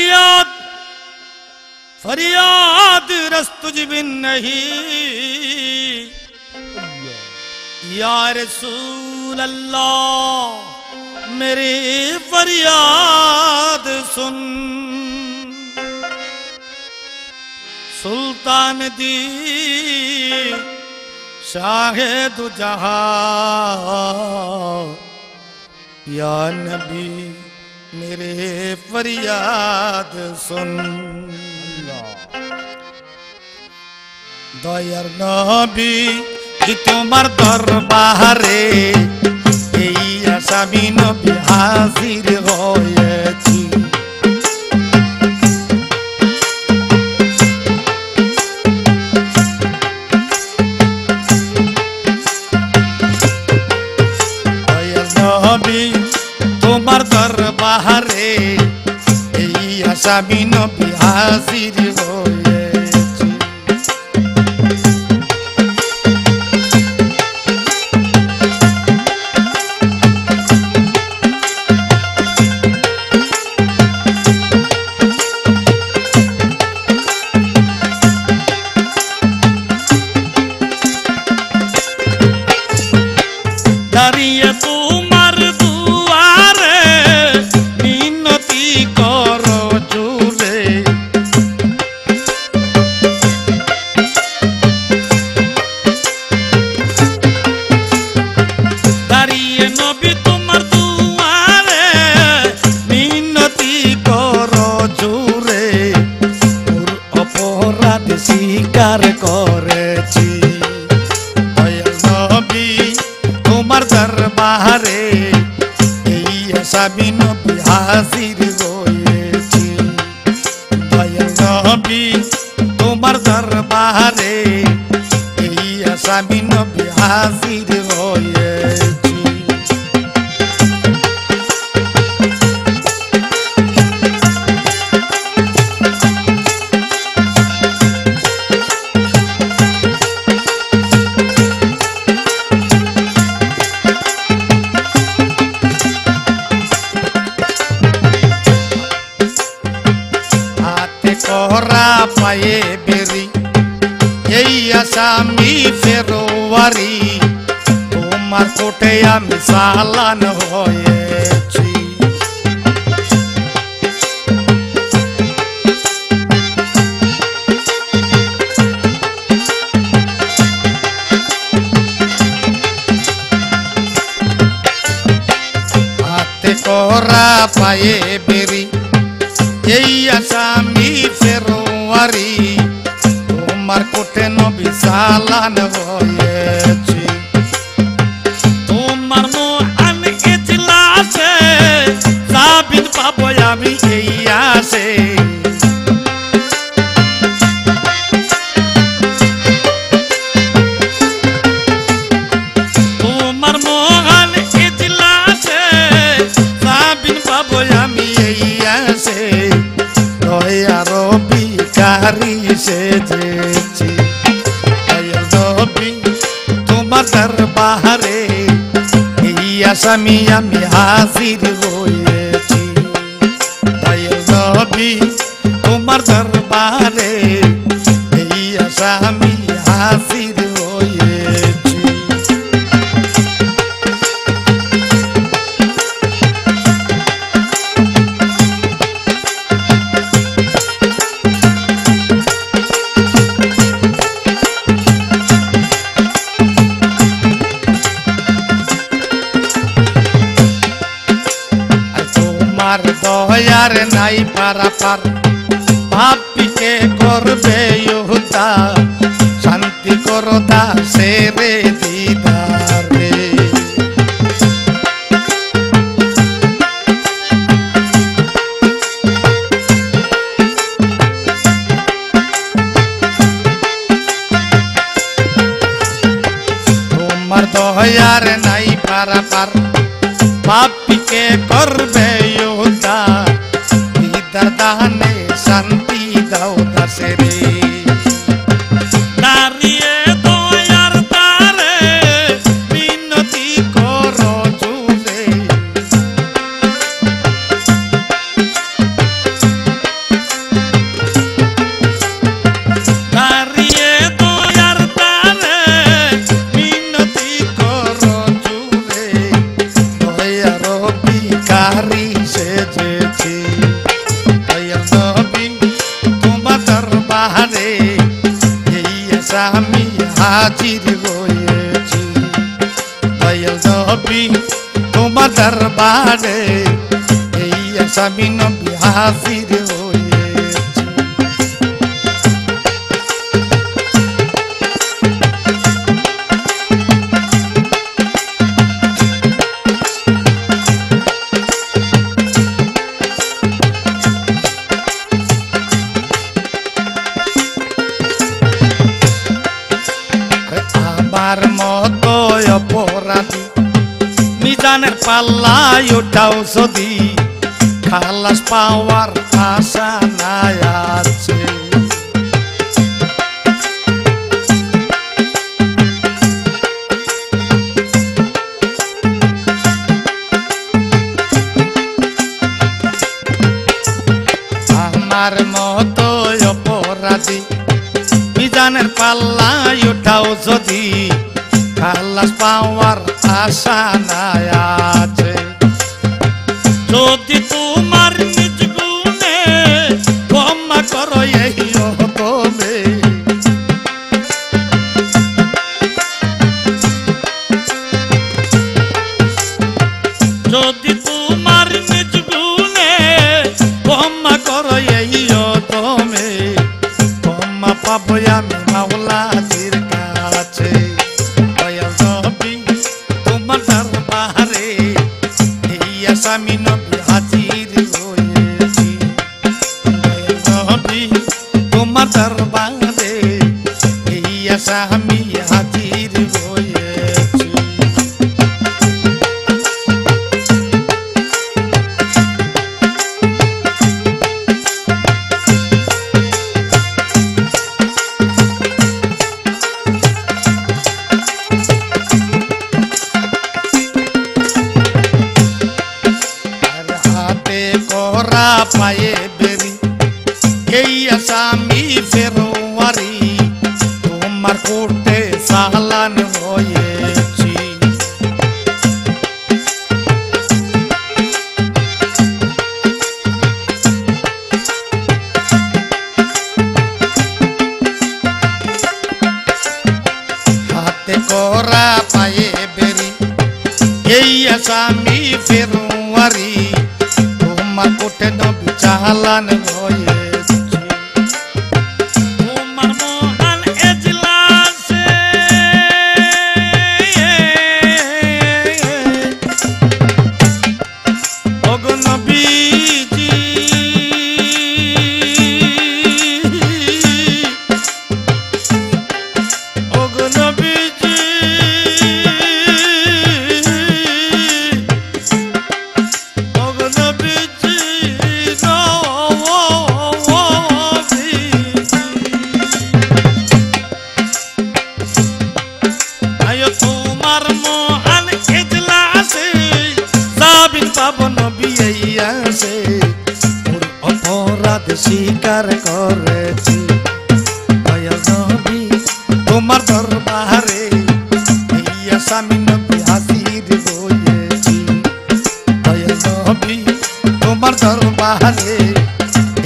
फरियाद फरियाद रस तुझ बिन नहीं या रसूल अल्लाह मेरी फरियाद सुन। सुल्तान दी शाहे दु जहां या नबी मेरे फरियाद सुन। दयार नबी कि तुम्हार दरबारे এই আসামি নবী হাজির হয়েছি। নবী তোমার দরবারে এই আসামি নবী হাজির হয়েছি। দাঁড়িয়ে তোমার দুয়ারে মিনতি করো জুড়ে। দাঁড়িয়ে নবী তোমার দুয়ারে মিনতি করো জুড়ে। ওর অপরাধ স্বীকার করেছি। তোমার দরবারে এই আসামি নবী হাজির হয়েছি। দয়াল নবী তোমার দরবারে এই আসামি নবী হাজির হয়েছি। করা পায়ে বেরি এই আসামি ফেরোয়ারি তোমার কোটে আমি চালান হয়েছি। হাতে করা পায়ে বেরি এই আসামি ফেরোয়ারি তোমার কোটে নবী চালান হয়েছি। তোমার মহান ইজলাসে সাবিত পাবো আমি এই আসে। তোমার মহান ইজলাসে সাবিত পাবো আমি এই আসে। দয়ারো ভিখারি সেজেছি। দয়াল নবী তোমার দরবারে এই আসামি আমি হাজির হয়েছি। দয়াল নবী তোমার দরবারে এই আসামি হাজির হয়েছি। দয়ার নাই পারাপার পাপীকে করবে উদ্ধার। শান্তি করো দাসের দিদারে। তোমার দয়ার নাই পারাপার পাপীকে করবে উদ্ধার। দিদার দানে শান্তি দাও দাসেরে। দাঁড়িয়ে দয়ার দ্বারে মিনতি করো জুড়ে। দরবারে এই আসামি নবী হাজির হয়েছি। আমার মতো অপরাধী মিজানের পাল্লায় ওঠাও যদি খালাস পাওয়ার আশা নাই আছে। আমার মতো অপরাধী মিজানের পাল্লায় ওঠাও যদি খালাস পাওয়ার আশা নাই আছে। যদি তোমার নিজ গুণে ক্ষমা করো এই তুমি, যদি তোমার নিজ গুণে ক্ষমা করো এই তুমি, ক্ষমা পাবো আমি মাওলাজির কাছে। আসামি নবী হাজির হয়েছি, নবী তোমার দরবারে এই আসামি হাজির হয়েছি। পায়ে বেরি এই আসামি ফেরোয়ারি তোমার কোর্টে চালান হয়েছি। হাতে করা পায়ে বেরি এই আসামি ফেরোয়ারি তোমার কোটে নবী চালান হয়েছি। তোমার মহান এজলাসে ওগো নবীজি ওগো নবীজি ওগো নবীজি তোমার মহান এজলাসে যাবিন পাবো নবী আইয়াছে, অপরাধ স্বীকার করেছি। নবী তোমার দরবারে এই আসামি নবী হাজির হয়েছি। নবী তোমার দরবারে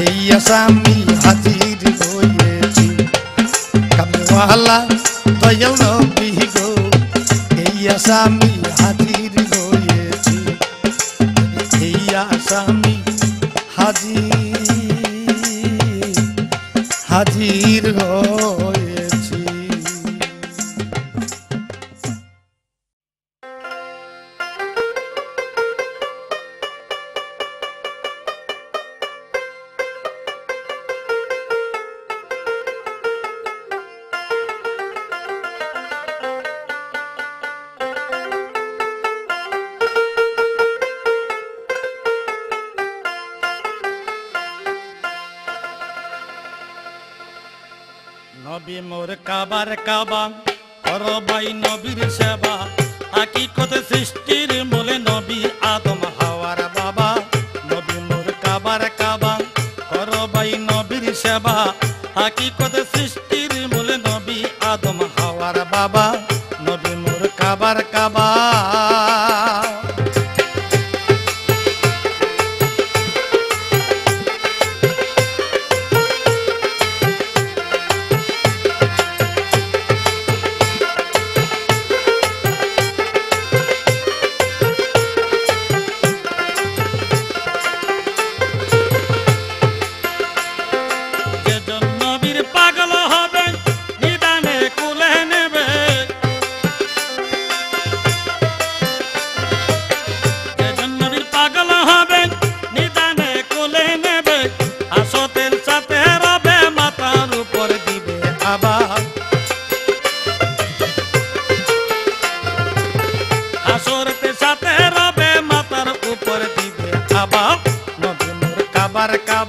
এই আসামি হাজির হয়েছি। কামওয়ালা দয়াল নবী গো এই আসামি হাজির হয়েছি, এই আসামি হাজির হয়েছি। নবী মোর কাবার কাবা করো ভাই নবীর সেবা, হাকিকত সৃষ্টির মূলে নবী আদম হাওয়ার বাবা। নবী মোর কাবার কাবা করো ভাই নবীর সেবা, হাকিকত সৃষ্টির মূলে নবী আদম হাওয়ার বাবা। নবী মোর কাবার কাবা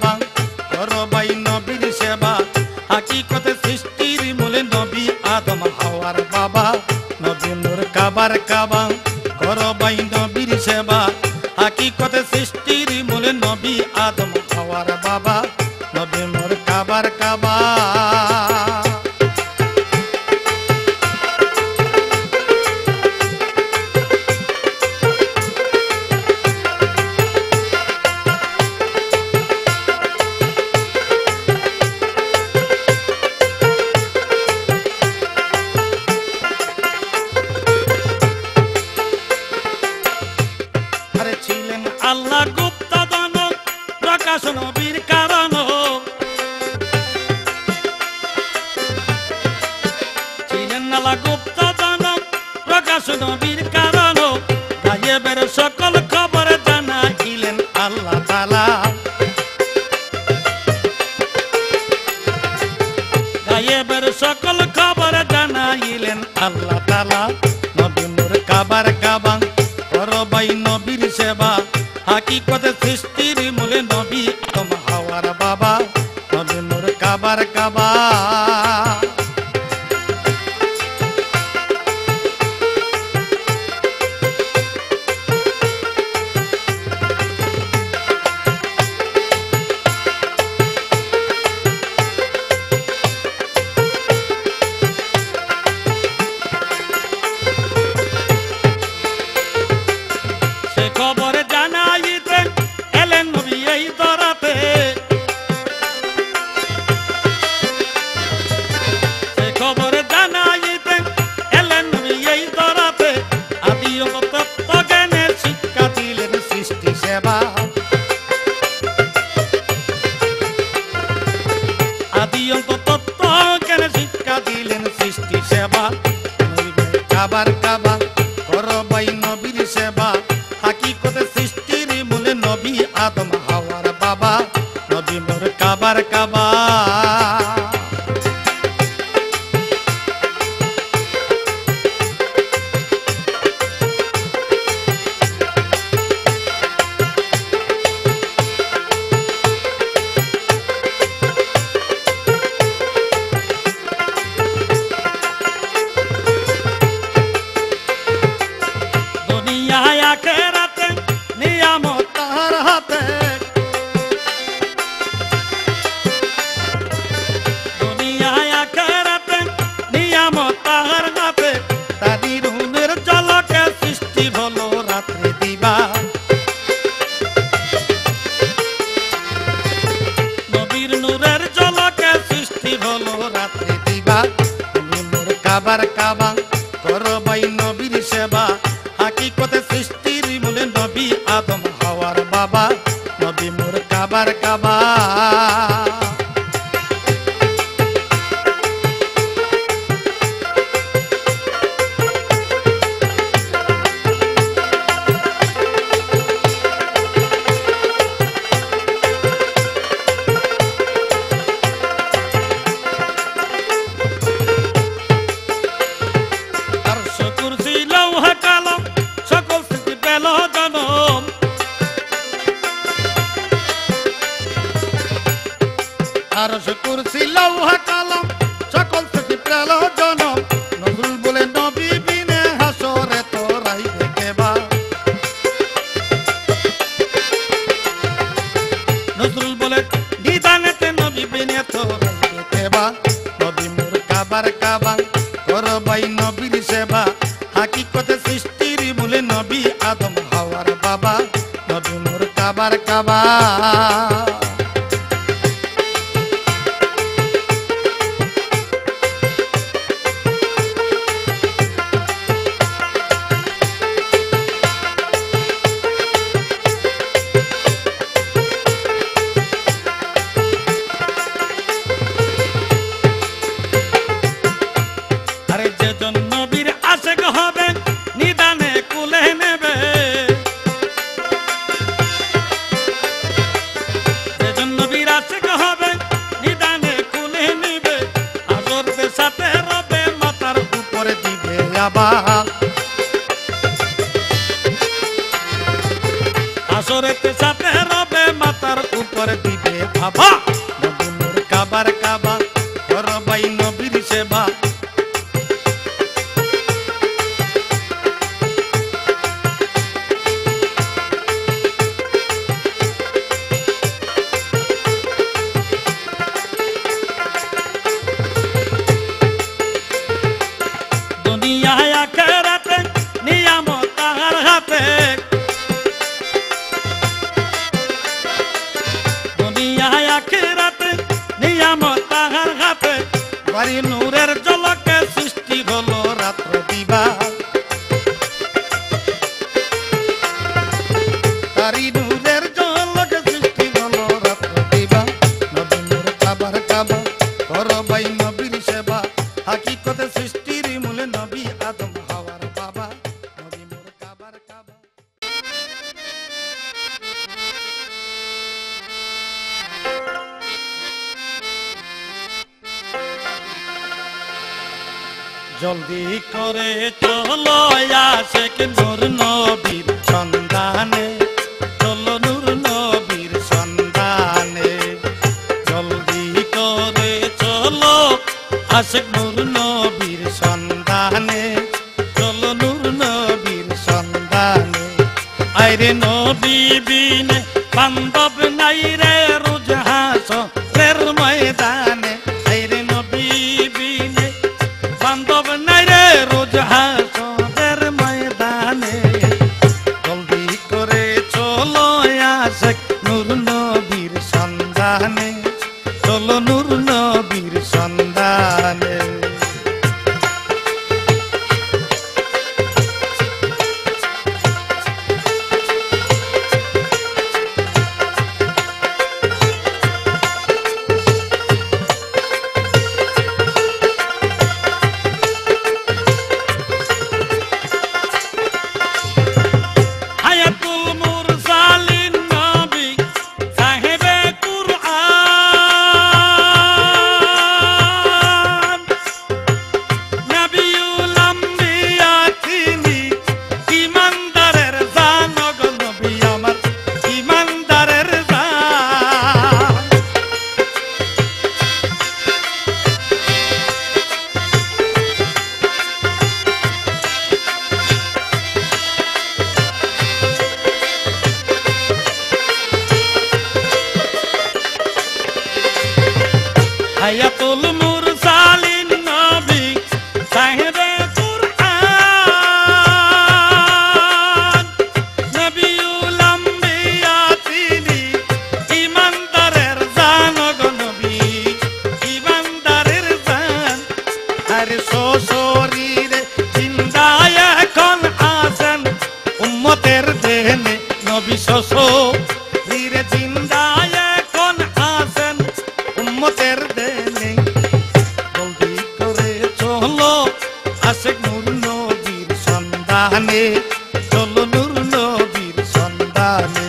কাবাং করো ভাই নবীর সেবা হাকিকতে সৃষ্টির মূলে নবী আদম হাওয়ার বাবা নবী নূর কাবার কাবাং করো ভাই নবীর সেবা হাকিকতে সৃষ্টির মূলে নবী আদম হাওয়ার বাবা নবী নূর কাবার কাবা ছিলেন আল্লাহ গুপ্ত দান প্রকাশ নবীর কারণ ছিলেন আল্লাহ গুপ্ত দান প্রকাশ নবীর কারণ গায়েবের সকল খবর জানাইলেন আল্লাহ তাআলা গায়েবের সকল খবর জানাইলেন আল্লাহ তাআলা নবী নূর কাবার কাবাং করো ভাই নবীর সেবা হাকিকতে সৃষ্টির মূলে নবী আদম হাওয়ার বাবা নবী নূর কাবার কাবা খবর জানাইতে এলেন নবী এই দরাতে সে খবর জানাইতে এলেন নবী এই দরাতে আদি তত্ত্ব জ্ঞানের শিক্ষা দিলেন সৃষ্টি সেবা আদি তত্ত্ব জ্ঞানের শিক্ষা দিলেন সৃষ্টি সেবা কাবার কাবা করো ভাই নবীর সেবা হাকিকতে সৃষ্টির মূলে নবী আদম হাওয়ার বাবা নবী নূর কাবার কাবা দুনিয়ায় আখিরাতে নিয়ামত তাহার হাতে দুনিয়ায় আখিরাতে নিয়ামত তাহার হাতে তারি রুনের ঝলকে সৃষ্টি হলো রাত্রি দিবা নবীর নূরের ঝলকে সৃষ্টি হলো রাত্রি দিবা নবী নূর কাবার কাবা করো ভাই নবীর সেবা হাকিকতে সৃষ্টির মূলে নবী আদম হাওয়ার বাবা নবী নূর কাবার কাবা আরশ কুরসি লৌহ কলম সকল স্মৃতি পেল জনম আরশ কুরসি লৌহ কলম সকল স্মৃতি পেল জনম নজরুল বলে নবী বিনে হাসরে তো রাইবে কেবা নজরুল বলে নিদানেতে নবী বিনে তো রাইবে কেবা নবী নূর কাবার কাবাং করো ভাই নবীর সেবা হাকিকতে সৃষ্টির মূলে নবী আদম হাওয়ার বাবা নবী নূর কাবার কাবা আরে যেজন নবীর আশেক হবে নিদানে কুলে নেবে যেজন নবীর আশেক হবে নিদানে কুলে নেবে আসরের সাথে রবে মাথার উপরে দিবে আবার আসরের সাথে রবে মাথার উপরে দিবে বাবা নবী মোর কাবার কাবা করো ভাই নবীর সেবা দুনিয়ায় আখিরাতে নিয়ামত তাহার হাতে দুনিয়ায় আখিরাতে নিয়ামত তাহার হাতে বাড়ি নূরের ঝলকে সৃষ্টি হলো রাত্র দিবা তারি নূরের ঝলকে সৃষ্টি হলো রাত্র দিবা নবী মোর কাবার কাবা করো ভাই নবীর সেবা হাকিকতে সৃষ্টির মূলে নবী আদম হাওয়ার বাবা নবী মোর কাবার কাবা জলদি করে চলো আশেক নূর নবীর সন্ধানে চলো নূর নবীর সন্ধানে জলদি করে চলো আশেক নূর নবীর সন্ধানে চলো নূর নবীর সন্ধানে আইরে নবী বিনে বান্ধব নাই রে রোজ হাসরের ময়দানে আইরে নবী বিনে বান্ধব নাই রে রোজ হাসরের ময়দানে জলদি করে চলো আশেক নূর নবীর সন্ধানে চলো নূর নবীর সন্ধানে হায়াতুল মুরসালিন নবী সাহেবে কুরআন নবিউল আম্বিয়া তিনি ইমানদারের জান গো নবী আমার ইমানদারের জান হায়াতুল মুরসালিন নবী সাহেবে কুরআন নবিউল আম্বিয়া তিনি ইমানদারের জান গো নবী ইমানদারের জান আরে শরীরে জিন্দায় এখন আছেন উম্মতের দেনে নবী শরীরে জিন্দায় এখন আছেন উম্মতের দেনে জলদি করে চলো আশেক নূর নবীর সন্ধানে চলো নূর নবীর সন্ধানে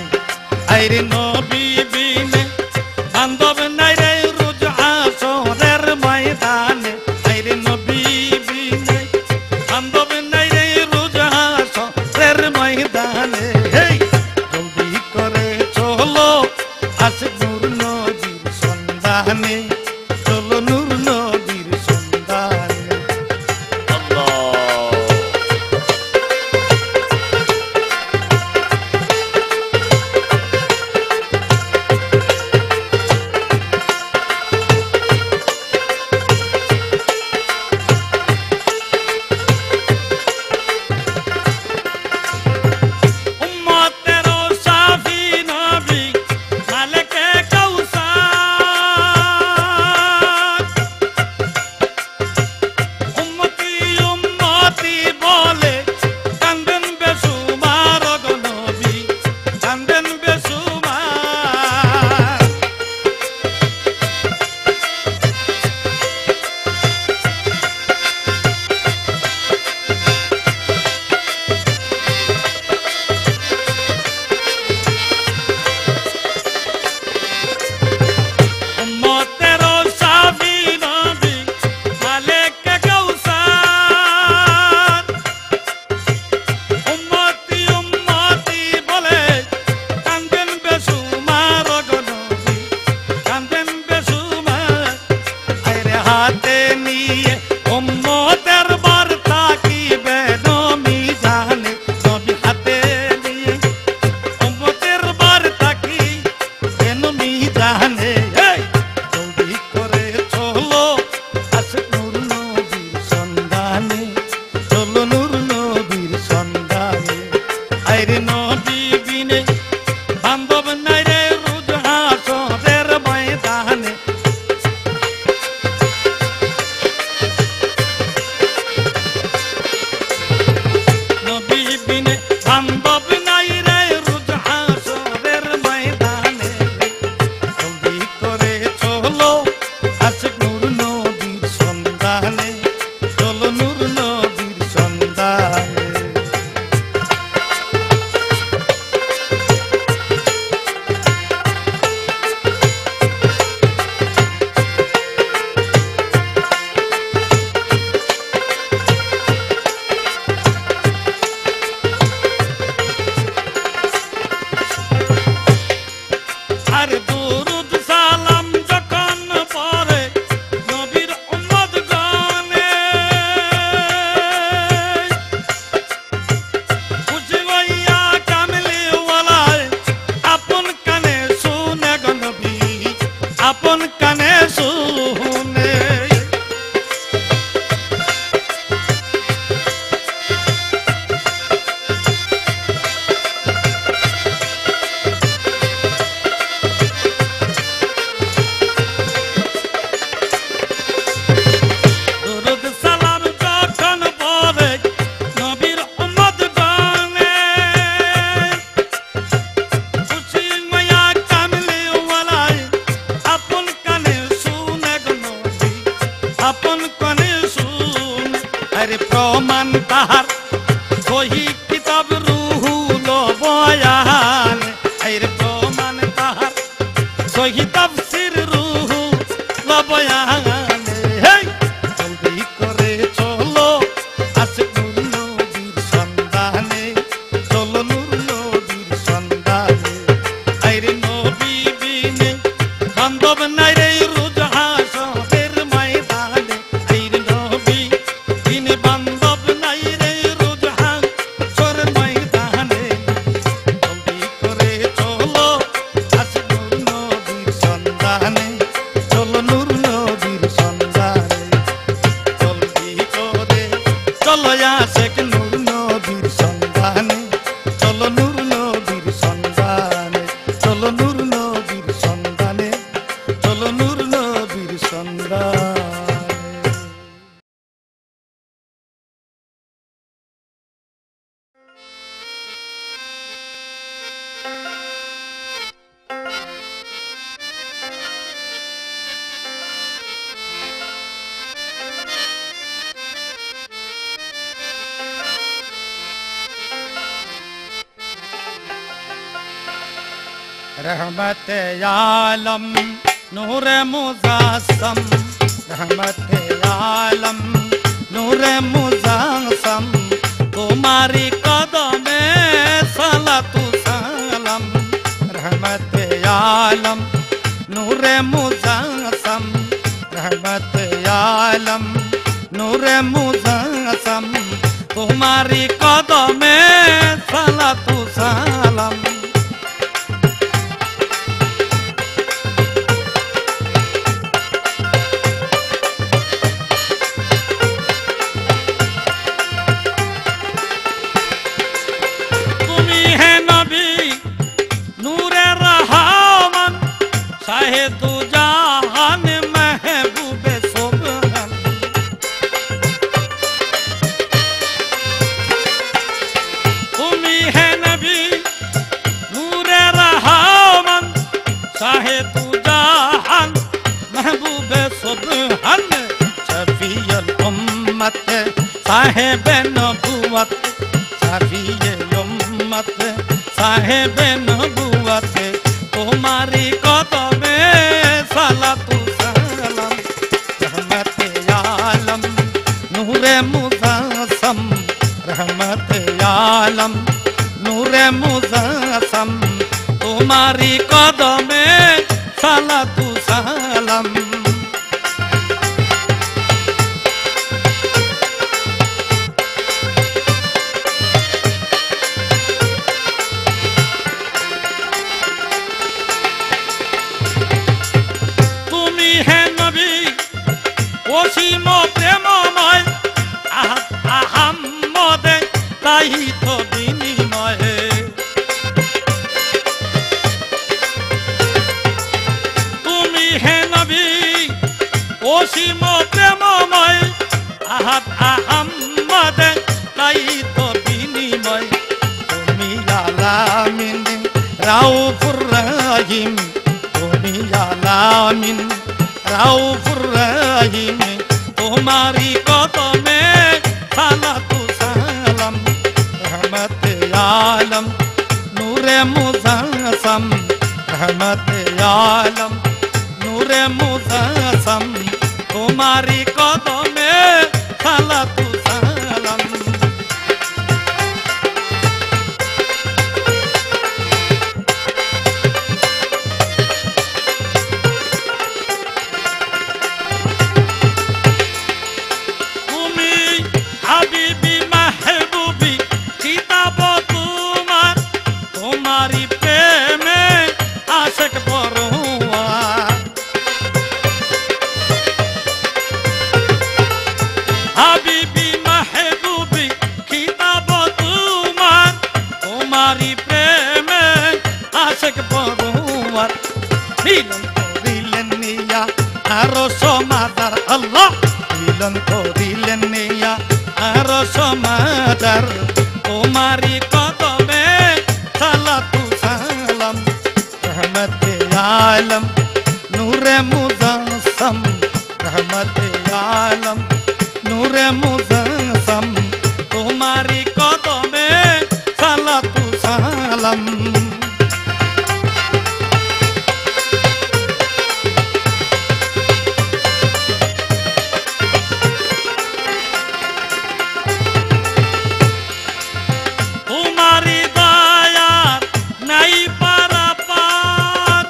আইরে নবী বিনে বান্ধব নাই রে রোজ হাসরের ময়দানে আইরে নবী বিনে বান্ধব নাই রে রোজ হাসরের ময়দানে জলদি করে চলো আশেক নূর নবীর সন্ধানে চলো নূর নবীর সন্ধানে উম্মতের শাফি নবী মালিকে কাউসার কানে শুনে। দুরূদ সালাম যখন পড়ে নবীর উম্মত গানে, খুশি মায়া কামলি ওয়ালায় আপন কানে শুনে গো নবী, আপন কানে শুনে। আরে প্রমাণ তাহার সহি কিতাব রুহুল বয়ান, আরে প্রমাণ তাহার সহি তাফসীর রুহুল বয়ান। হেই জলদি করে চলো আসে নূর নবীর সন্ধানে, চলো নূর নবীর সন্ধানে। আইরে নবী বিনে বান্ধব নাই রে রোজ হাসরের ময়দানে, আইরে নবী বিনে বান্ধব নাই রে রোজ হাসরের ময়দানে। জলদি করে চলো আসে নূর নবীর সন্ধানে, চলো নূর নবীর সন্ধানে। জলদি করে চলো আশেক নূর নবীর সন্ধানে, চলো নূর নবীর সন্ধানে, চলো নূর নবীর সন্ধানে, চলো নূর নবীর সন্ধানে। रहमत आलम नूर मुजासम, रहमत आलम नूर मुजासम, तुम्हारी कदमे सलातु सलाम। रहमत आलम नूर मुजासम, रहमत आलम नूर मुजासम, तुम्हारी कदमे सलातु सलाम। तू जहान महबूबे सुबहान, तुमी है नबी नूरे रहमान, शाहे तू जहान महबूबे सुबहान। शफीउल उम्मत साहिबे नबुवत, शफीउल उम्मत साहिबे नबुवत, तुम्हारी कदमे सलातु सलाम। रहमत आलम नूरे मुजासम, रहमत आलम नूरे मुजासम, तुम्हारी कदमे सलातु सलाम। অসীম প্রেমময় আহাম্মদে তাই তো বিনিময়ে, তুমি হে নবী অসীম প্রেমময় আহাম্মদে তাই তো বিনিময়। তুমি আলামিন রাউফুর রহিম, তুমি আলামিন রাউফুর রহিম, तुम्हारी कदमे सलातु सलाम। रहमत आलम नूरे मुजासम, रहमत आलम नूरे मुजासम, तुम्हारी कदमे सलातु सलाम। মিলন করিলেন নিয়া আরো সমাদার আল্লাহ মিলন করিলেন নিয়া আরো সমাদার তোমারি কদমে সালাতু সালাম রহমতে আলম নূরে মুজাসসাম রহমতে আলম নূরে মুজাসসাম তোমারি কদমে সালাতু সালাম তোমারি দয়া নাই পারাপার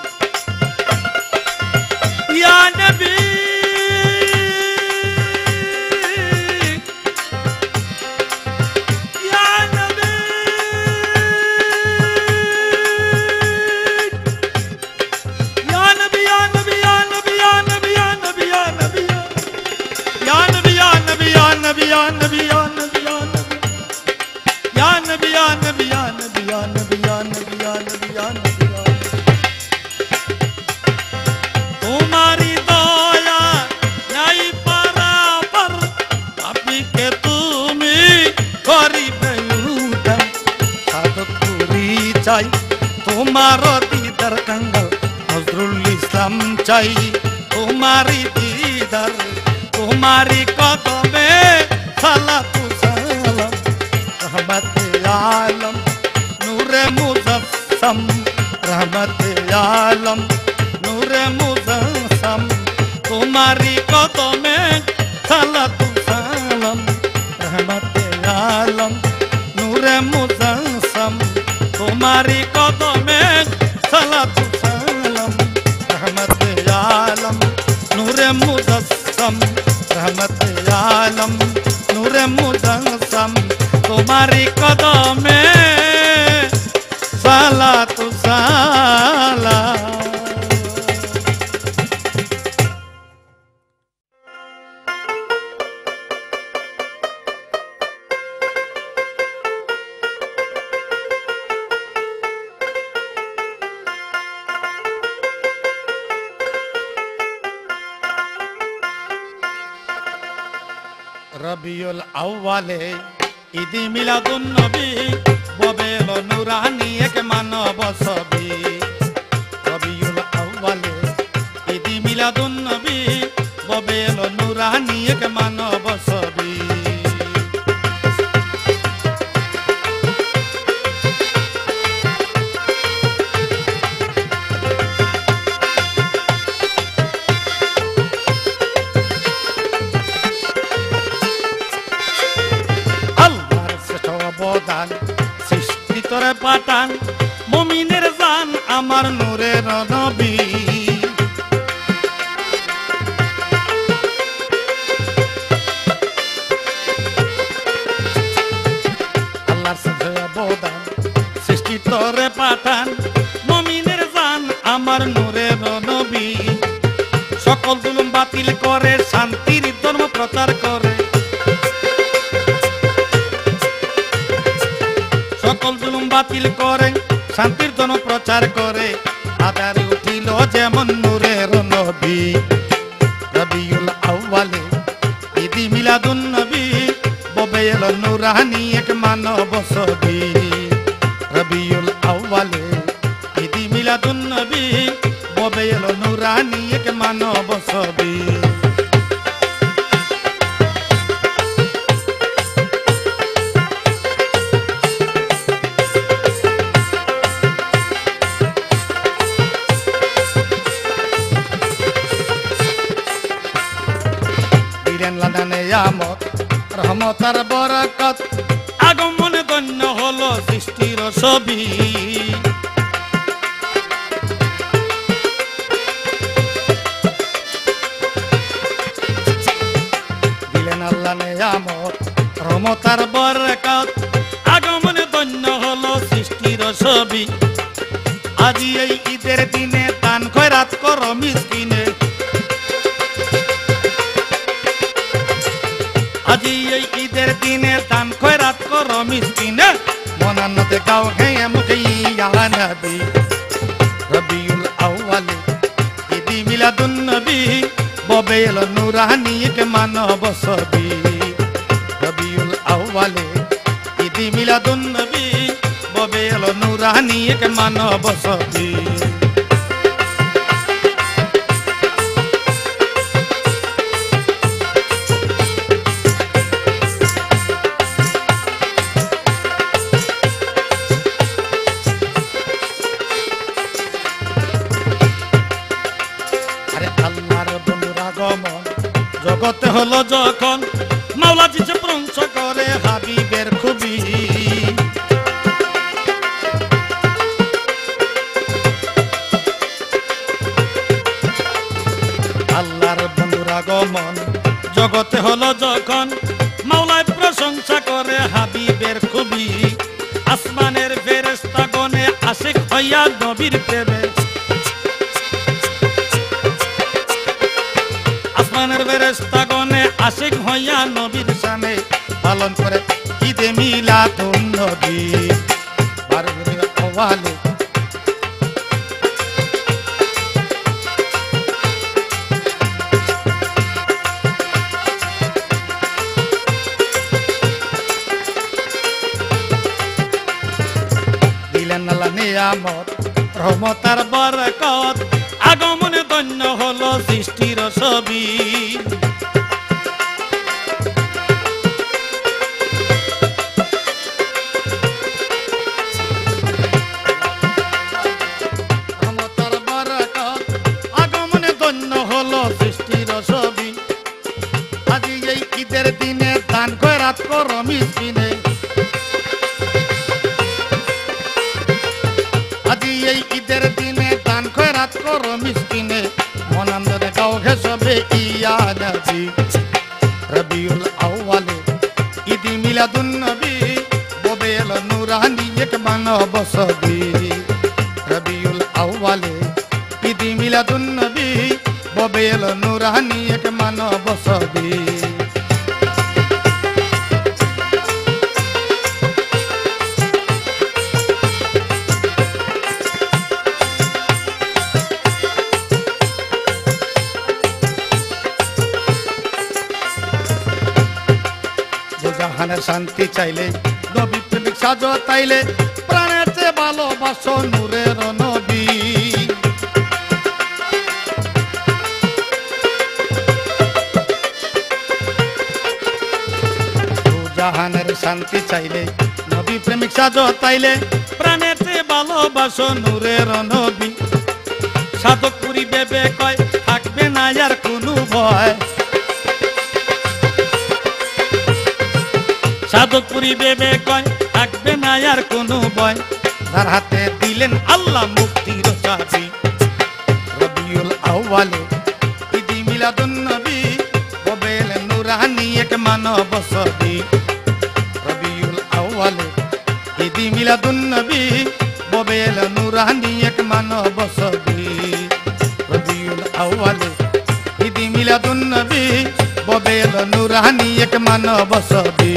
ইয়া নবী ইয়া নবী ইয়া নবী ইয়া নবী ইয়া নবী ইয়া নবী ইয়া নবী ইয়া নবী ইয়া নবী ইয়া নবী ইয়া নবী ইয়া নবী ইয়া নবী या नबी या नबी या नबी या नबी या नबी या नबी या नबी तुम्हारी दया নাই পারাপার আপনি কে তুমি করিবে উঠান সাধক পুরি চাই তোমার দিদার কাঙ্গাল নজরুল ইসলাম চাই তোমারি দিদার তোমারি কদমে সালাতু সালাম रहमत आलम नूरे मुजस्सम रहमत आलम नूरे मुजस्सम तुम्हारी कदमे सालातु सालाम रहमत आलम नूरे मुजस्सम तुम्हारी कदमे सालातु सालाम रहमत आलम नूरे मुजस्सम रहमत आलम नूरे मुजस्सम तुम्हारी कदमे सालातु सालाम রবিউল আউয়ালে ঈদি মিলাদুন নবী ববেল নুরানি এক মানব ছবি রবিউল আউয়ালে ঈদি মিলাদুন নবী ববেল নুরানি এক মানব ছবি সৃষ্টি তোরে পাঠান মুমিনের জান আমার নূরের নবী আল্লাহর সাথে অবদান সৃষ্টি তোরে পাঠান মুমিনের জান আমার নূরের নবী সকল জুলুম বাতিল করে শান্তির ধর্ম প্রচার করে সকল জুলুম বাতিল করে শান্তির জন্য প্রচার করে আদারে উঠিল যেমন নূরের নবী রবিউল আউয়ালে ঈদি মিলাদুন নবী ববে এলো নুরানি এক মানব ছবি রবিউল আউয়ালে ঈদি মিলাদুন নবী ববে এলো নুরানি এক মানব ছবি রহমতার বরকত আগমনে ধন্য হলো সৃষ্টির ছবি দিলেন আল্লাহ নেয়ামত রহমতার বরকত আগমনে ধন্য হলো সৃষ্টির ছবি আজি এই ঈদের দিনে দান খয়রাত করো মিসকিনে আজি এই ঈদের দিনে দান খয়রাত করো মিসকিনে মনান্নতে গাও হে মুখে ইয়া নবী রবিউল আউয়ালে নবী ববে এলো নুরানি এক মানব ছবি রবিউল আউয়ালে ঈদ মিলাদুন নবী ববে এলো নুরানি এক মানব ছবি জগতে হলো যখন মাওলা দিছে প্রশংসা করে হাবিবের খুবই আল্লাহর বন্ধুর আগমন জগতে হলো যখন মাওলায় প্রশংসা করে হাবিবের খুবই আসমানের ফেরেশতাগণে আশিক হইয়া নবীর প্রেমে আসমানের ফেরেশতাগণে আশিক হইয়া নবীর শানে পালন করে ঈদে মিলাদুন নবী রবিউল আউয়ালে দিলেন আল্লাহ নিয়ামত রহমত আর বরকত আগমনে ধন্য হলো সৃষ্টির ছবি রহমত আর বরকত আগমনে ধন্য হলো সৃষ্টির ছবি আজি এই ঈদের দিনে দান খয়রাত করো মিসকিনে আজি এই ঈদের দিনে দান খয়রাত করো মিসকিনে মনান্দরে গাও ঘেসবে ইয়া নবী রবিউল আউয়ালে ঈদ মিলাদুন নবী ববে এলো নুরানি এক মানব ছবি রবিউল আউয়ালে ঈদ মিলাদুন নবী ববে এলো নুরানি এক মানব ছবি জাহানের শান্তি চাইলে নবী প্রেমিক সাজো তাইলে প্রাণের চেয়ে ভালোবাসো নূরের নবী জাহানের শান্তি চাইলে নবী প্রেমিক সাজো তাইলে প্রাণের চেয়ে ভালোবাসো নূরের নবী সাধক পুরি বেবে কয় থাকবে না আর কোনো ভয় সাধকপুরি বেবে কয় থাকবে না আর কোনো ভয় তার হাতে দিলেন আল্লাহ মুক্তির চাবি রবিউল আউয়ালে ঈদ মিলাদুন নবী ববে এলো নুরানি এক মানব ছবি রবিউল আউয়ালে ঈদ মিলাদুন নবী ববে এলো নুরানি এক মানব ছবি রবিউল আউয়ালে ঈদ মিলাদুন নবী ববে এলো নুরানি এক মানব ছবি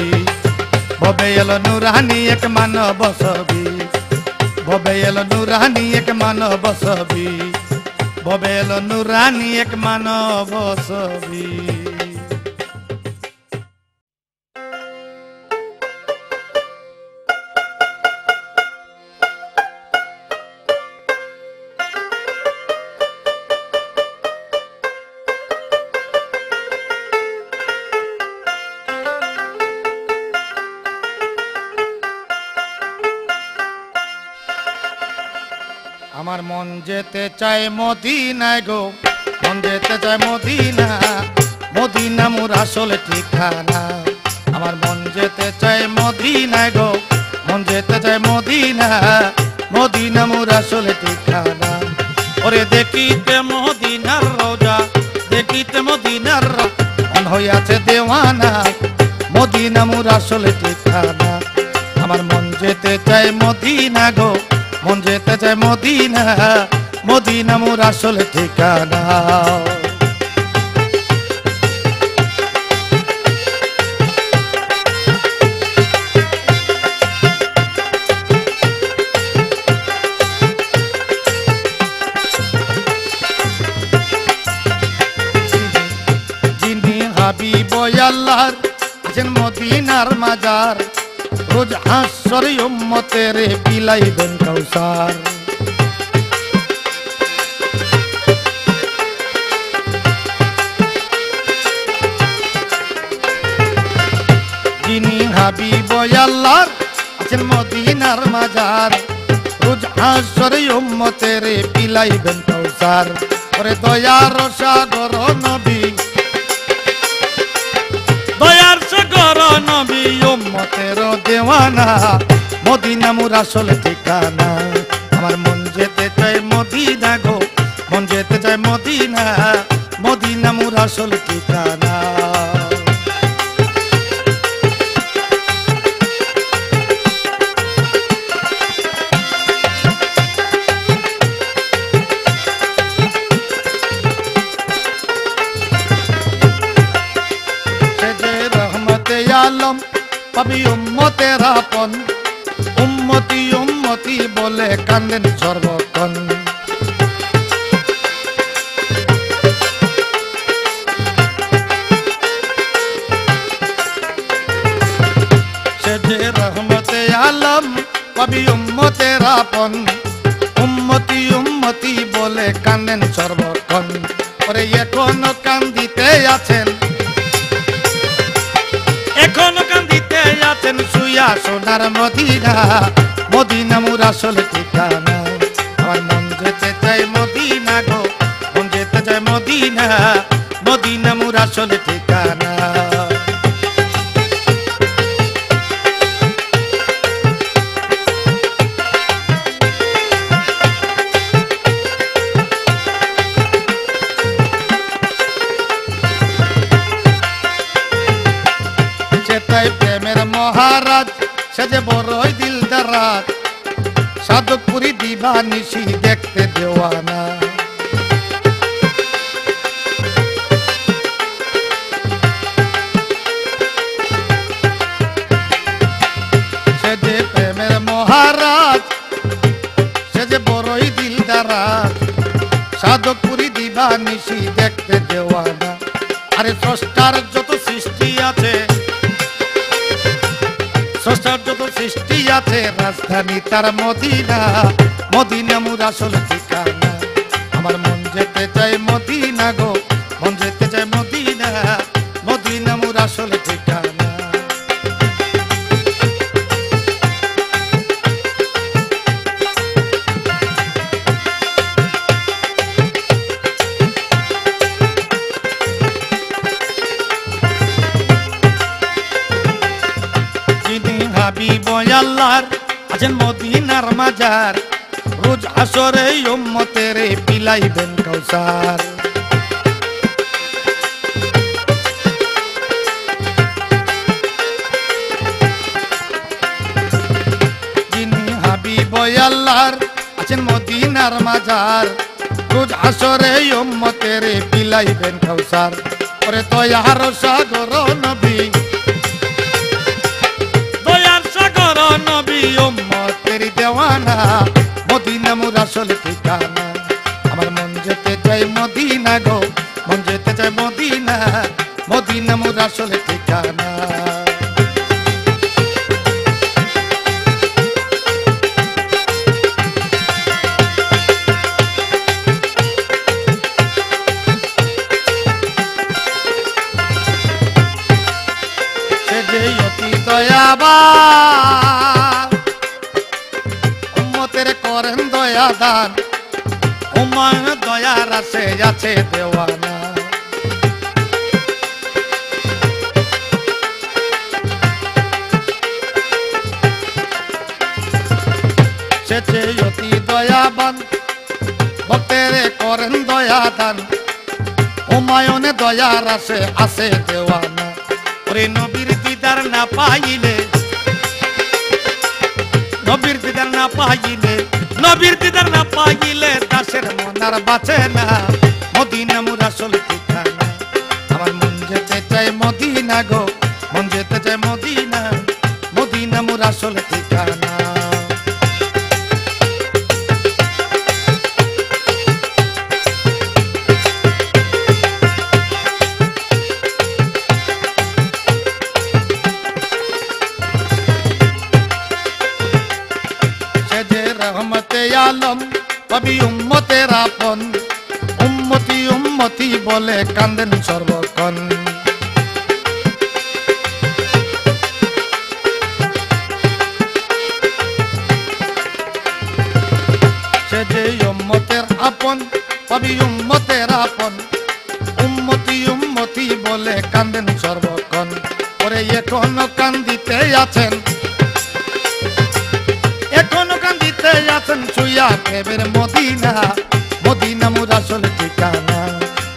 ববে এলো নুরানি এক মানব ছবি ববে এলো নুরানি এক মানব ছবি ববে এলো নুরানি এক মানব ছবি আমার মন যেতে চায় মদিনায় গো মন যেতে চায় মদিনা মদিনা মোর আসল ঠিকানা আমার মন যেতে চায় মদিনায় গো মন যেতে চায় মদিনা মদিনা মোর আসল ঠিকানা ওরে দেখিতে মদিনার রোজা দেখিতে মদিনার মন হইয়াছে দেওয়ানা মদিনা মোর আসল ঠিকানা আমার মন যেতে চায় মদিনা গো মন যেতে চায় মদিনা মদিনা মোর আসল ঠিকানা আল্লাহর আছেন মদিনার মাজার, রোজ হাসরে উম্মতের বিলাইবেন কাউসার। যিনি হাবিব আল্লাহর আছেন মদিনার মাজার, রোজ হাসরে উম্মতের বিলাইবেন কাউসার। ওরে দয়ার সাগর নবী, দয়ার সাগর নবী উম্মতের দেওয়ানা, মদিনা মোর আসল ঠিকানা। আমার মন যেতে চায় মদিনা গো, মন যেতে চায় মদিনা, মদিনা মোর আসল ঠিকানা। আলম পাবি উম্মতের আপন, উম্মতি উম্মতি বলে কান্দেন সর্বক্ষণ। সে যে রহমতে আলম পাবি উম্মতের আপন, উম্মতি উম্মতি বলে কান্দেন সর্বক্ষণ। ওরে এখনো কান্দিতে আছেন, এখনো কান্দিতে আছেন শুইয়া সোনার মদিনা, মদিনা মোর আসল ঠিকানা। আমার মন যেতে চায় মদিনা গো, মন যেতে চায় মদিনা, মদিনা মোর আসল ঠিকানা। প্রেমের মহারাজ সে যে বড়ই দিলদারাজ, সাধকপুরি দিবা নিশি দেখতে দেওয়ানা। সে যে প্রেমের মহারাজ সে যে বড়ই দিলদারাজ, সাধকপুরি দিবা নিশি দেখতে দেওয়ানা। আরে স্রষ্টার যত সৃষ্টি আছে, স্রষ্টার যত সৃষ্টি আছে, রাজধানী তার মদিনা, মদিনা মোর আসল ঠিকানা। আমার মন যেতে চায় মদিনা গো, মন যেতে চায় মদিনা, মদিনা মোর আসল ঠিকানা। হাবিব আল্লাহর আছেন মদিনার মাজার, রোজ আসরে উম্মতের বিলাইবেন কাউসার। যিনি হাবিব আল্লাহর আছেন মদিনার মাজার, রোজ আসরে উম্মতের বিলাইবেন কাউসার। ওরে দয়ার সাগর নবী, নবী উম্মতের দেওয়ানা, মদিনা মোর আসল ঠিকানা। আমার মন যেতে চায় মদিনা গো, মন যেতে চায় মদিনা, মদিনা মোর আসল ঠিকানা। সে যে অতি দয়াবান, উম্মতের করেন দয়া দান, উম্মার দয়ার আছে আছে দেওয়ানা। সে যে অতি দয়াবান, ভক্তের করেন দয়া দান, উম্মায়নে দয়ার আছে আছে দেওয়ানা। ওরে নবীর দিদার না পাইলে, নবীর দিদার না পাইলে, নবীর দিদার না পাইলে দাসের মন আর বাঁচে না, মদিনা মোর আসল ঠিকানা। আমার মন যেতে চায় মদিনা গো, মন যেতে চায় মদিনা, মদিনা মোর আসল ঠিকানা। বলে কান্দেন সর্বক্ষণ। সে যে উম্মতের আপন পাবি উম্মতের আপন, উম্মতি উম্মতি বলে কান্দেন সর্বক্ষণ। ওরে এখনো কান্দিতে আছেন, এখনো কান্দিতে আছেন ছুঁয়া প্রেমের মদিনা, মদিনা মোর আসল ঠিকানা।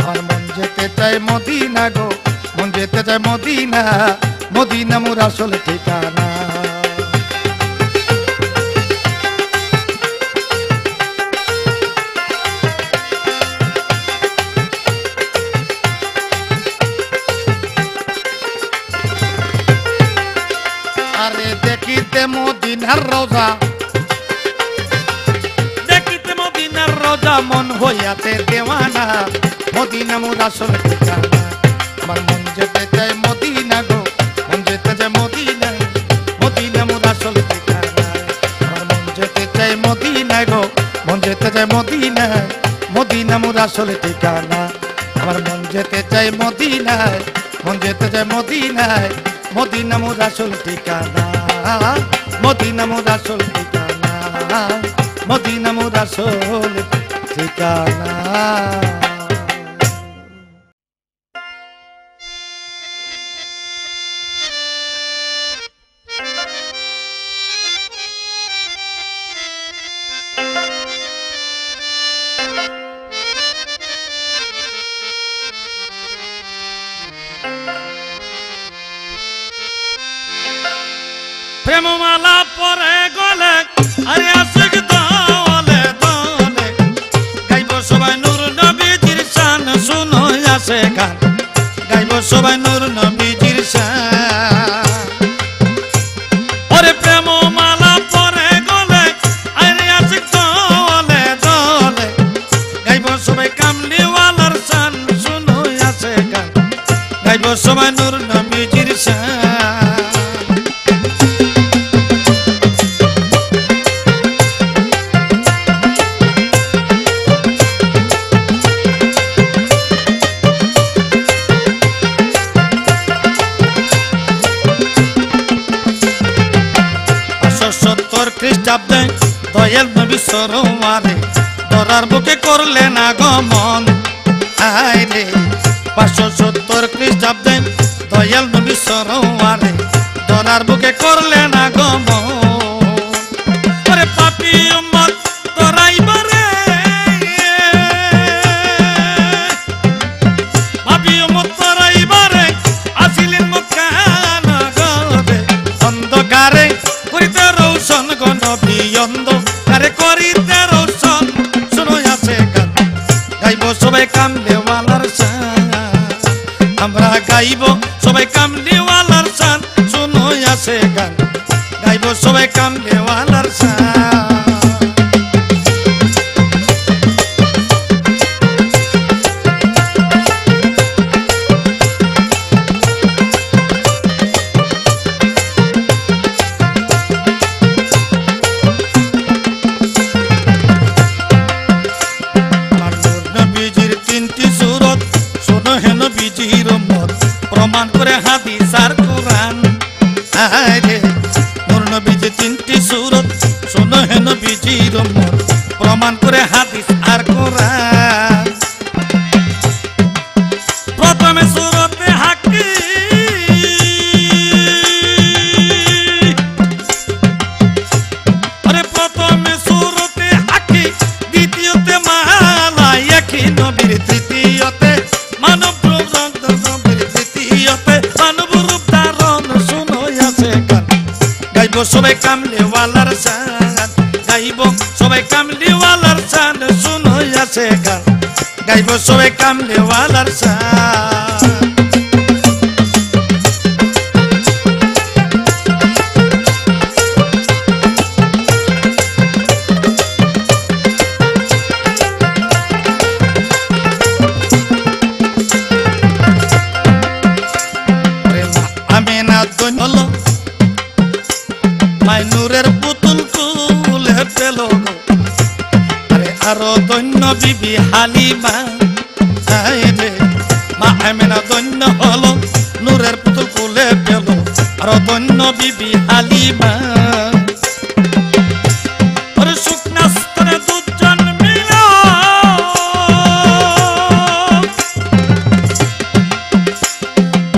আমার মন যেতে চায় মদিনা গো, মন যেতে চায় মদিনা, মদিনা মোর আসল ঠিকানা। আরে দেখিতে মদিনার রোজা, দেখিতে মদিনার রোজা মন হইয়াছে দেওয়ানা, মদিনা মোর আসল ঠিকানা। আমার মন যেতে চায় মদিনা গো, মন যেতে চায় মদিনা, মদিনা মোর আসল ঠিকানা। আমার মন যেতে চায় মদিনা গো, মন যেতে চায় মদিনা, মদিনা মোর আসল ঠিকানা। আমার মন যেতে চায় মদিনায়, মন যেতে চায় মদিনায়, মদিনা মোর আসল ঠিকানা, মদিনা মোর আসল ঠিকানা, মদিনা মোর আসল ঠিকানা। প্রেমমালা পরে গলে আরে আশিক দলে দলে, গাইব সবাই নূর নবীজির শান, শুনো আসে গান, গাইব সবাই নূর নবীজির শান। ওরে প্রেমমালা পরে গলে আরে আশিক দলে দলে, গাইব সবাই কামলিওয়ালার শান, শুনো আসে গান, গাইব সবাই নূর নবীজির শান। খ্রিস্টাব্দে দয়াল নবী সরোয়ারে ধরার বুকে করলেন আগমন, আইরে 570 খ্রিস্টাব্দে দয়াল নবী সরোয়ারে ধরার বুকে করলেন আগমন। ওরে পাপী উম্মত তোরাইবারে, পাপী উম্মত তোরাইবারে আসিলেন মক্কা নগরে, অন্ধকারে করিতে রৌশন গো নবী, অন্ধকারে করিতে রৌশন, শুনো আসে গান, গাইব সবাই কামলিওয়ালার শান, আমরা গাইব সবাই কামলিওয়ালার শান, শুনো আসে গান, গাইব সবাই কামলিওয়ালার শান। প্রমাণ করে হাদিস আর কোরআন, আরে নূর নবীজির 3টি সূরত, শোনো হে নবীজির উম্মত, প্রমাণ করে হাদিস আর কোরআন। প্রথমে সূরতে হাক্কি, আরে প্রথমে সূরতে হাক্কি, দ্বিতীয়তে মালা একই নবীর, তৃতীয়তে মানব গাইব সবাই কামলিওয়ালার শান, গাইব সবাই কামলিওয়ালার শান, শুনো আসে গান, গাইব সবাই কামলিওয়ালার শান। আমিনা দৈন হলো মাই নূরের পুতুল কুলে পেল গো, আরে আরো দৈন্য বিবি হালিমা, আরে আমেনা ধন্য হলো নূরের পুতুল কোলে পেল আরো ধন্য বিবি হালিমা আরে শুকনা স্তনে দুজন মিলা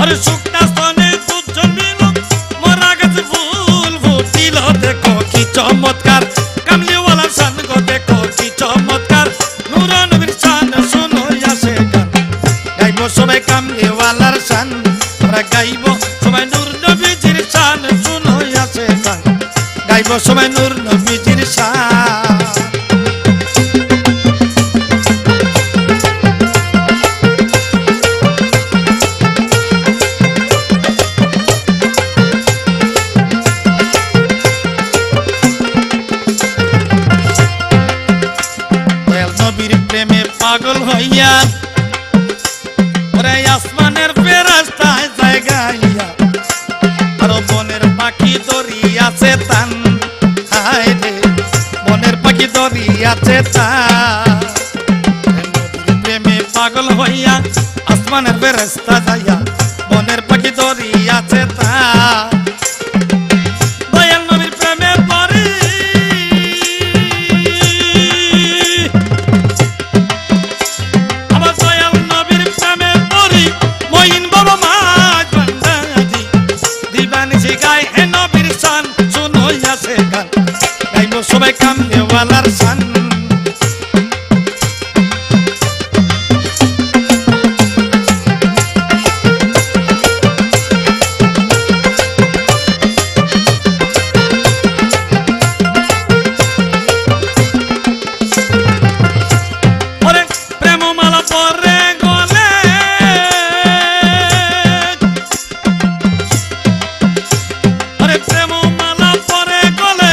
আরে শুকনা স্তনে দুজন মিলা মরা গাছে ফুল ফুটিল দেখো কি চমৎকার কামলিওয়ালার শান গো দেখো কি চমৎকার নূর নবীর শান শোনো আসে গান গাইব সবাই কামলিওয়ালার শান আমরা গাইব সবাই নূর নবীজির শান শোনো আসে গান গাইব সবাই নূর নবীজির শান পাগল হইয়া ওরে আসমানের ফেরেশতায় জায়গাইয়া আরো বনের পাখি দরিয়াছে তান হায় রে বনের পাখি দরিয়াছে তান নবীর প্রেমে পাগল হইয়া আসমানের ফেরেশতা যাইয়া বনের পাখি দরিয়াছে তান দয়াল নবীর প্রেমে পড়ি সবাই কামলিওয়ালার শান ওরে প্রেমমালা পরে গলে ওরে প্রেমমালা পরে গলে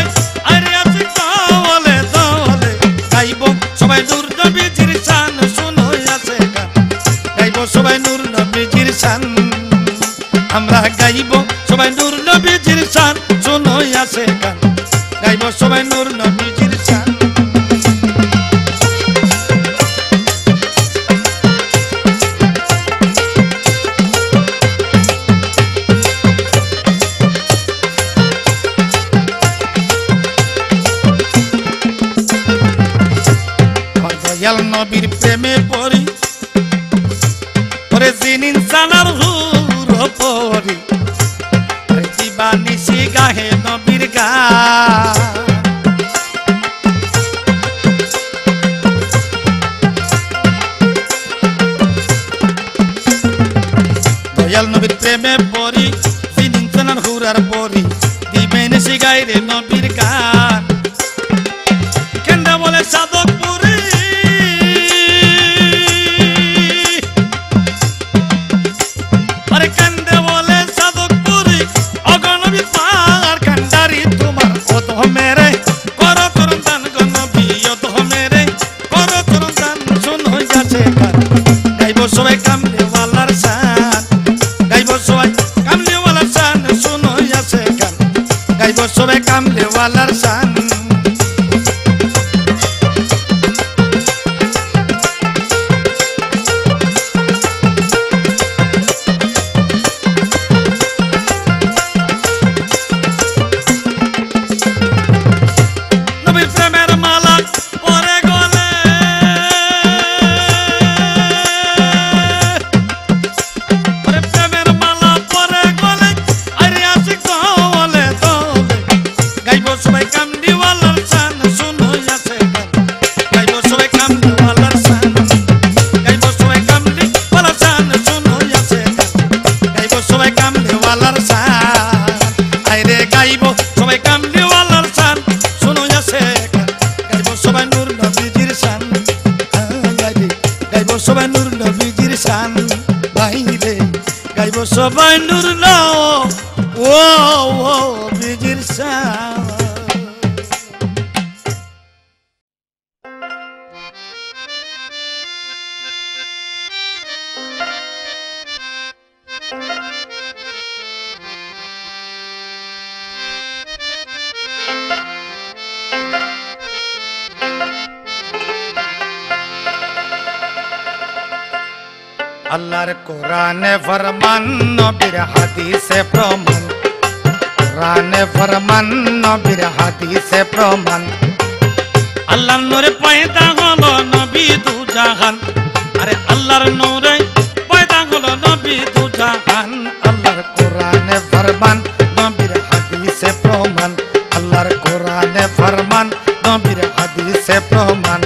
সবাই নূর নবীজির শান শুনো আসে গান গাইব সবাই নূর নবীজির শান আমরা গাইব সবাই নূর নবীজির শান শুনো আসে গান গাইব সবাই নূর নবীজির শান দয়াল নবীর প্রেমে পড়ি ওরে জিন ইনসানার হুর পড়ি আরে দিবানিশি গাহে নবীর গান দয়াল নবীর প্রেমে পড়ি জিন ইনসানার হুরার পড়ি দিবানিশি গাহে নবীর গান কেন্দা বলে সাধক সবাই কামলিওয়ালার শান গাইব সবাই কামলিওয়ালার শান শুনো আসে গান গাইব সবাই কামলিওয়ালার শান নবীর প্রেমের মালা পরে গলে সবাই কামলিওয়ালার শান শুনো আসে গান গাইব সবাই কামলিওয়ালার শান গাইব সবাই কামলিওয়ালার শান শুনো আসে গান গাইব সবাই কামলিওয়ালার শান আইরে গাইব সবাই কামলিওয়ালার শান শুনো আসে গান গাইব সবাই নূর নবীজির শান গাইব সবাই নূর নবীজির শান বাইরে গাইব সবাই নূর নবীজির শান আল্লাহ আল্লাহর কোরআনে ফরমান নবীর হাদিসে প্রমাণ কোরআনে ফরমান নবীর হাদিসে প্রমাণ আল্লাহর নূরে পয়দা হলো নবী দু জাহান আরে আল্লাহর নূরে পয়দা হলো নবী দু জাহান আল্লাহর কোরআনে ফরমান নবীর হাদিসে প্রমাণ আল্লাহর কোরআনে ফরমান নবীর হাদিসে প্রমাণ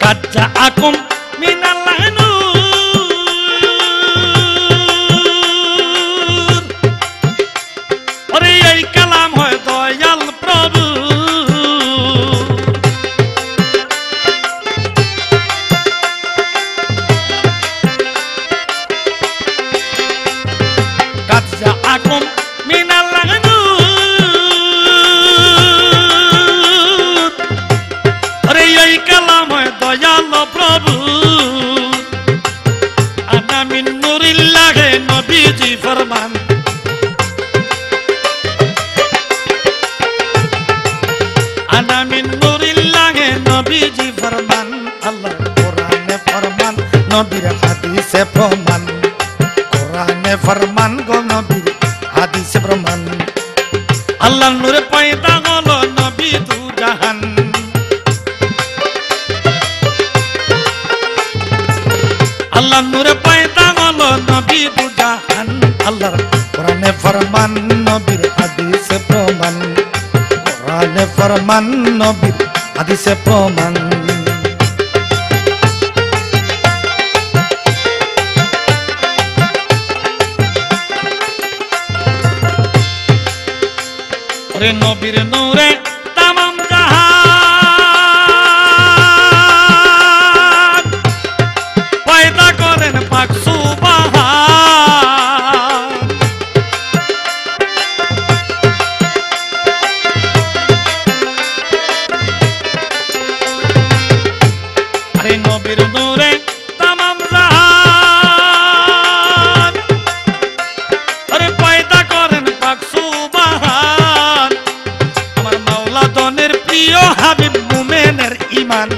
কাজ্জা আকুম মিনাল্লাহ নূর ওরে এই কালাম হয় দয়াল প্রভু কাজ্জা আকুম মিনাল্লাহ নূর ওরে এই কালাম হয় দয়াল প্রভু আনা মিন নূরিল্লাহ নবীজি ফরমান আনা মিন নূরিল্লাহ নবীজি ফরমান আল্লাহ কোরআনে ফরমান নবীর হাদিসে প্রমাণ কোরআনে ফরমান গো নবীর হাদিসে প্রমাণ আল্লাহ নূরে পয়দা হলো নবী দু জাহান আল্লাহ নূরে পয়দা হলো নবী দু জাহান আল্লাহর কোরআনে ফরমান নবীর হাদিসে প্রমাণ কোরআনে ফরমান নবীর হাদিসে প্রমাণ ওরে নবীর নূরে তামাম জাহান পয়দা করেন পাক সুবহান আরে নবীর নূরে তামাম জাহান আরে পয়দা করেন পাক সুবহান আমার মাওলা দনের প্রিয় হাবিব মুমিনের ঈমান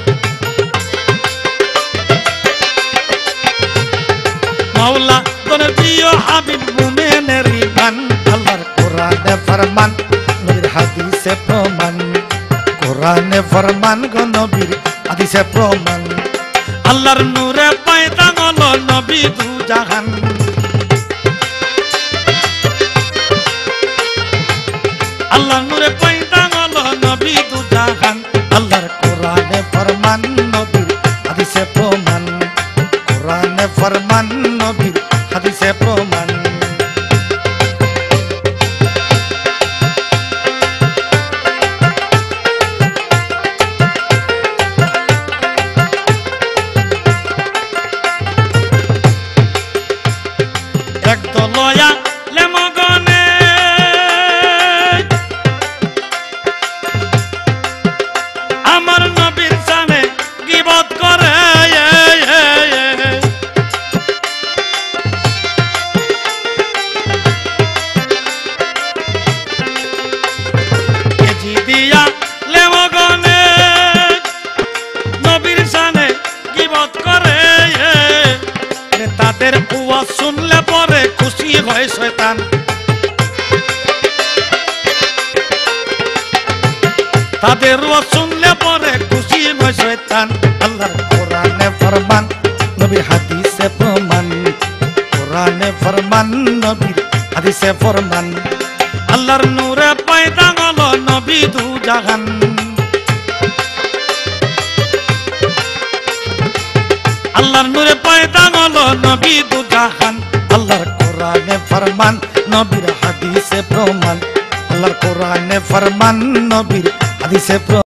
মাওলা দনের প্রিয় হাবিব মুমিনের ঈমান আল্লাহর কোরআনে ফরমান নবীর হাদিসে প্রমাণ কোরআনে ফরমান গো নবীর হাদিসে প্রমাণ আল্লাহর নূরে পয়দা হলো নবী দু জাহান আল্লাহর নূরে পয়দা হলো নবী দু জাহান আল্লাহর কোরআনে ফরমান নবীর হাদিসে প্রমাণ কোরআনে ফরমান নবীর হাদিসে প্রমাণ একদলয়া লেমগনে আমার নবীর জানে গীবত করে কেজি দিয়া লেমগনে নবীর জানে গীবত করে তাদের ওয়াজ শুনলে পরে খুশি হয় শয়তান তাদের ওয়াজ শুনলে পরে খুশি হয় শয়তান আল্লাহর কোরআনে ফরমান নবীর হাদিসে প্রমাণ কোরআনে ফরমান নবীর হাদিসে ফরমান আল্লাহর নূরে পয়দা হলো নবী দু জাহান আল্লাহর নূরে পয়দা হলো নবী দু জাহান আল্লাহর কোরআনে ফরমান নবীর হাদিসে প্রমাণ আল্লাহর কোরআনে ফরমান নবীর হাদিসে